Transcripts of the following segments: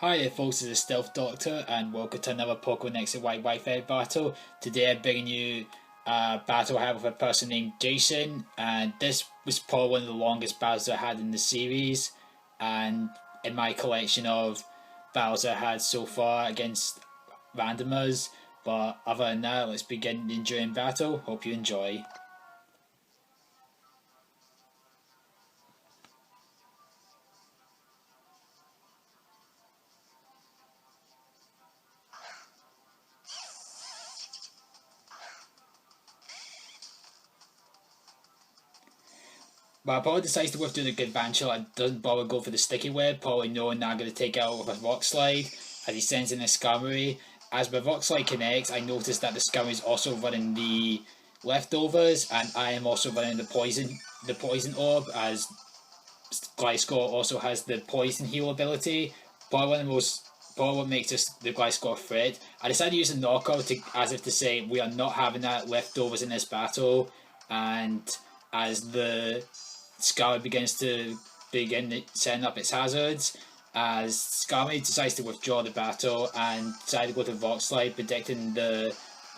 Hi there folks, this is Stealth Doctor and welcome to another Pokemon X and Y Wi-Fi battle. Today I'm bringing you a battle I had with a person named Jason, and this was probably one of the longest battles I had in the series and in my collection of battles I had so far against randomers. But other than that, let's begin the enduring battle. Hope you enjoy. But Paul decides to go through the good Vanchel and doesn't bother go for the sticky web, probably knowing that I'm going to take it out with a rock slide as he sends in a Skarmory. As my rock slide connects, I notice that the Skarmory is also running the leftovers, and I am also running the poison orb, as Gliscor also has the poison heal ability. Probably one of the most Probably what makes the Gliscor threat. I decided to use a knockout as if to say we are not having that leftovers in this battle, and as the Scarlet begins to setting up its hazards, as Skarmory decides to withdraw the battle and decide to go to Rock Slide, predicting a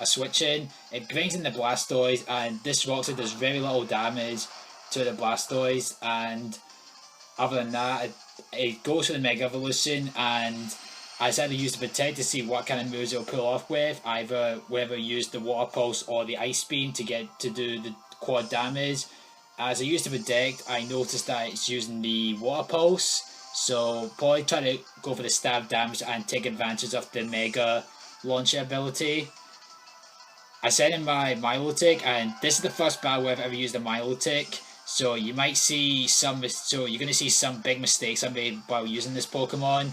switch in. It brings in the Blastoise, and this Rock Slide does very little damage to the Blastoise, and other than that, it goes for the Mega Evolution, and I decided to use the Protect to see what kind of moves it'll pull off with, either whether use the Water Pulse or the Ice Beam to do the quad damage. As I used the Protect, I noticed that it's using the Water Pulse, so probably try to go for the stab damage and take advantage of the Mega Launcher ability. I sent in my Milotic, and this is the first battle where I've ever used a Milotic, so you might see so you're going to see some big mistakes I made while using this Pokemon.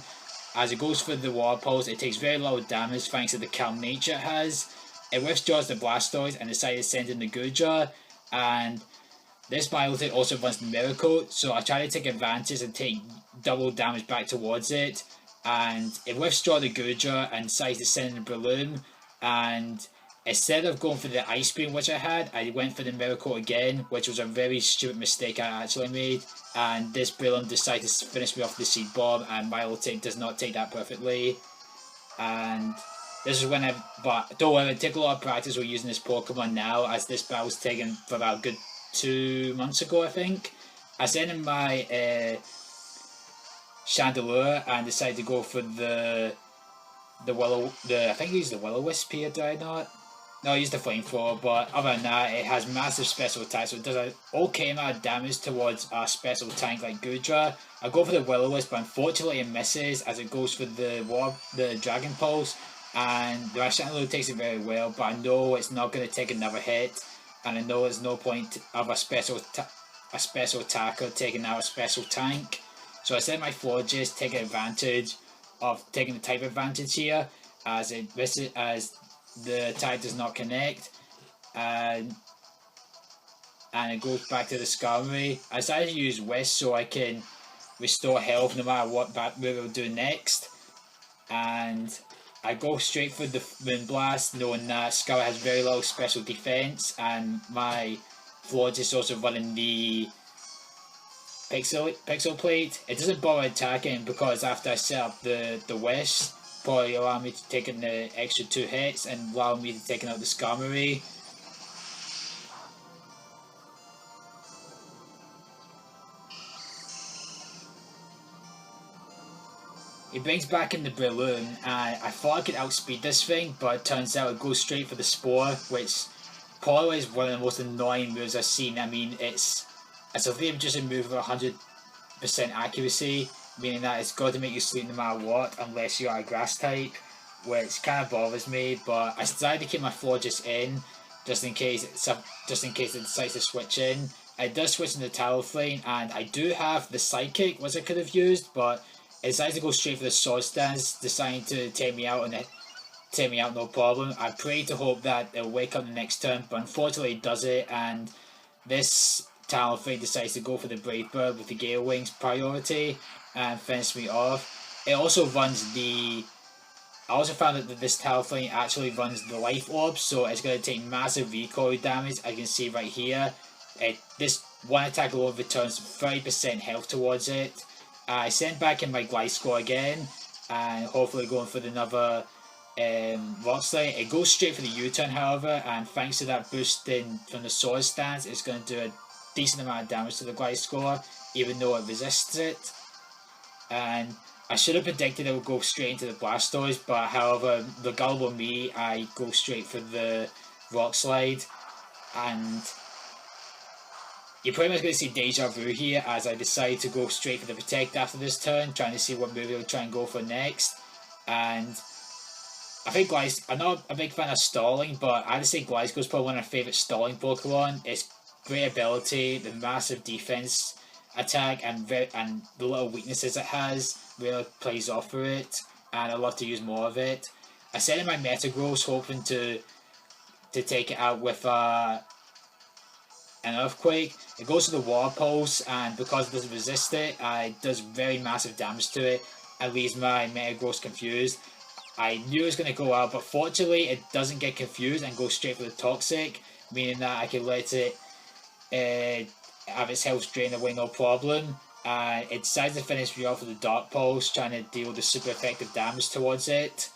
As it goes for the Water Pulse, it takes very little damage thanks to the calm nature it has. It withdraws the Blastoise and decides to send in the Goodra, and this Milotic also runs the Miracle, so I try to take advantage and take double damage back towards it, and it withdraws the Goodra and decides to send in the Breloom, and instead of going for the Ice Beam which I had, I went for the Miracle again, which was a very stupid mistake I actually made, and this Breloom decided to finish me off the Seed Bomb, and Milotic does not take that perfectly, and this is when but don't worry, it take a lot of practice with using this Pokemon now, as this battle was taken for about a good 2 months ago, I think. I sent in my Chandelure and decided to go for the I think I used the Will-O-Wisp here, did I not? No, I used the Flamethrower, but other than that, it has massive special attack, so it does an okay amount of damage towards a special tank like Goodra. I go for the Will-O-Wisp, but unfortunately it misses as it goes for the Dragon Pulse, and the Chandelure takes it very well, but I know it's not going to take another hit, and I know there's no point of a special attacker taking out a special tank. So I sent my Florges, taking advantage of taking the type advantage here, as the attack does not connect, and it goes back to the Skarmory. I decided to use West so I can restore health no matter what move I'll do next, and I go straight for the Moonblast, knowing that Scarlet has very low special defense, and my Florges is also running the Pixel Plate. It doesn't bother attacking because after I set up the Wish, probably allow me to take in the extra 2 hits and allow me to take out the Skarmory. He brings back in the Breloom, and I thought I could outspeed this thing, but it turns out it goes straight for the Spore, which probably is one of the most annoying moves I've seen. I mean, it's a very just a move with 100% accuracy, meaning that it's got to make you sleep no matter what, unless you are a Grass type, which kind of bothers me. But I decided to keep my Florges in, just in case it decides to switch in. It does switch into Talonflame, and I do have the Psychic, which I could have used, but it decides to go straight for the Sword Stance, deciding to take me out no problem. I pray to hope that it'll wake up the next turn, but unfortunately it does it, and this Talonflame decides to go for the Brave Bird with the Gale Wings priority and finish me off. It also runs I also found that this Talonflame actually runs the Life Orb, so it's going to take massive recoil damage. I can see right here. This one attack alone returns 30% health towards it. I sent back in my Gliscor again, and hopefully going for another rock slide. It goes straight for the U-turn, however, and thanks to that boosting from the sword stance, it's going to do a decent amount of damage to the glide score, even though it resists it. And I should have predicted it would go straight into the Blastoise, but however, the gullible me, I go straight for the rock slide, and you're pretty much going to see Deja Vu here as I decide to go straight for the Protect after this turn, trying to see what move he'll try and go for next. And I think I'm not a big fan of stalling, but I'd say Gliscor is probably one of my favourite stalling Pokemon. Its great ability, the massive defense attack, and the little weaknesses it has really plays off for it, and I love to use more of it. I set in my Metagross hoping to take it out with an Earthquake. It goes to the Water Pulse, and because it doesn't resist it, it does very massive damage to it and leaves my Metagross confused. I knew it was going to go out, but fortunately it doesn't get confused and goes straight for the Toxic, meaning that I can let it have its health drained away no problem. It decides to finish me off with the Dark Pulse, trying to deal the super effective damage towards it.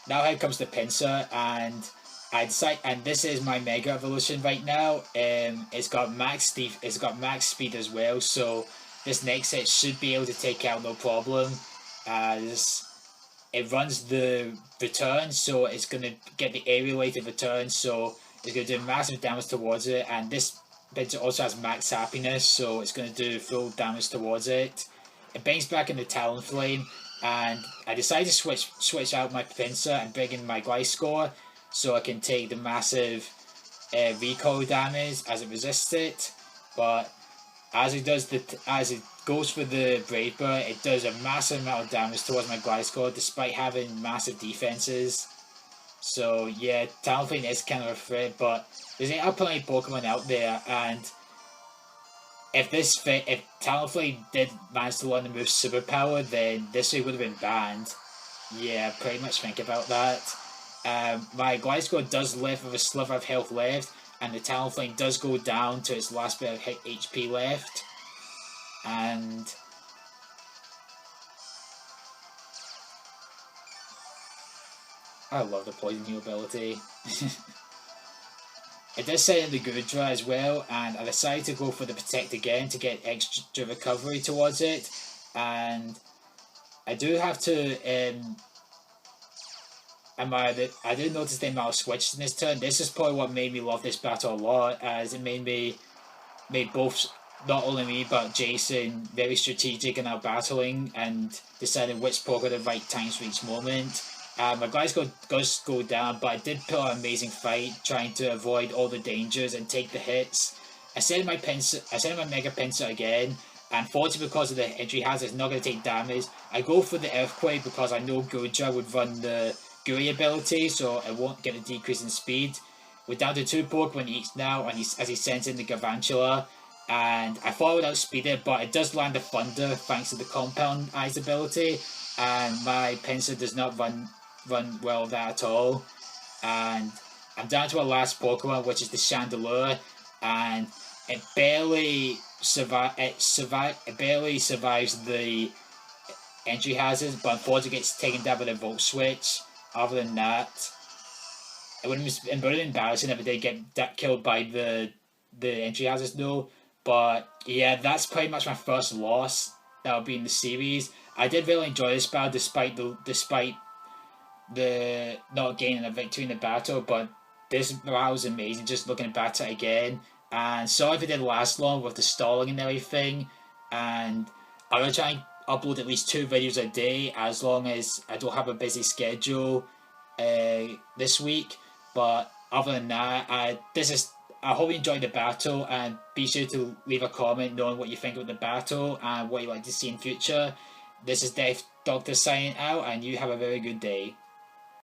Now here comes the Pinsir, and this is my Mega Evolution right now. It's got max speed as well, so this next set should be able to take out no problem, as it runs the return, so it's going to get the area-related return, so it's going to do massive damage towards it, and this Pinsir also has max happiness, so it's going to do full damage towards it. It bangs back in the Talonflame, and I decided to switch out my Pinsir and bring in my Gliscor, so I can take the massive recoil damage as it resists it. But as it goes for the Brave Bird, it does a massive amount of damage towards my Gliscor despite having massive defenses. So yeah, Talonflame is kind of a threat, but there's plenty of Pokemon out there, and if Talonflame did manage to learn the move Superpower, then this would have been banned. Yeah, pretty much think about that. My Gliscor does live with a sliver of health left, and the Talonflame does go down to its last bit of HP left. And I love the Poison Heal ability. It does set in the Gudra as well, and I decided to go for the Protect again to get extra recovery towards it. And I do have to I did notice the amount of switches in this turn. This is probably what made me love this battle a lot, as it made both, not only me but Jason, very strategic in our battling and deciding which poke are the right times for each moment. My guys does go down, but I did put on an amazing fight, trying to avoid all the dangers and take the hits. I sent in my Mega Pinsir again, and fortunately because of the entry hazard, it's not going to take damage. I go for the Earthquake because I know Gudra would run the Guri ability, so I won't get a decrease in speed. We're down to 2 Pokemon each now, and as he sends in the Garvantula, and I thought I would outspeed it, but it does land the Thunder thanks to the Compound Eyes ability, and my Pinsir does not run well with that at all. And I'm down to our last Pokemon, which is the Chandelure, and it barely survives the entry hazard, but unfortunately gets taken down by the Volt Switch. Other than that, it would have been embarrassing if it did get killed by the entry hazards though. But yeah, that's pretty much my first loss that will be in the series. I did really enjoy this battle despite the not gaining a victory in the battle, but this battle was amazing just looking back at it again. And sorry if it didn't last long with the stalling and everything, and I'm going to try and upload at least 2 videos a day as long as I don't have a busy schedule this week. But other than that, I hope you enjoyed the battle, and be sure to leave a comment knowing what you think of the battle and what you'd like to see in future. This is Death Doctor signing out, and you have a very good day.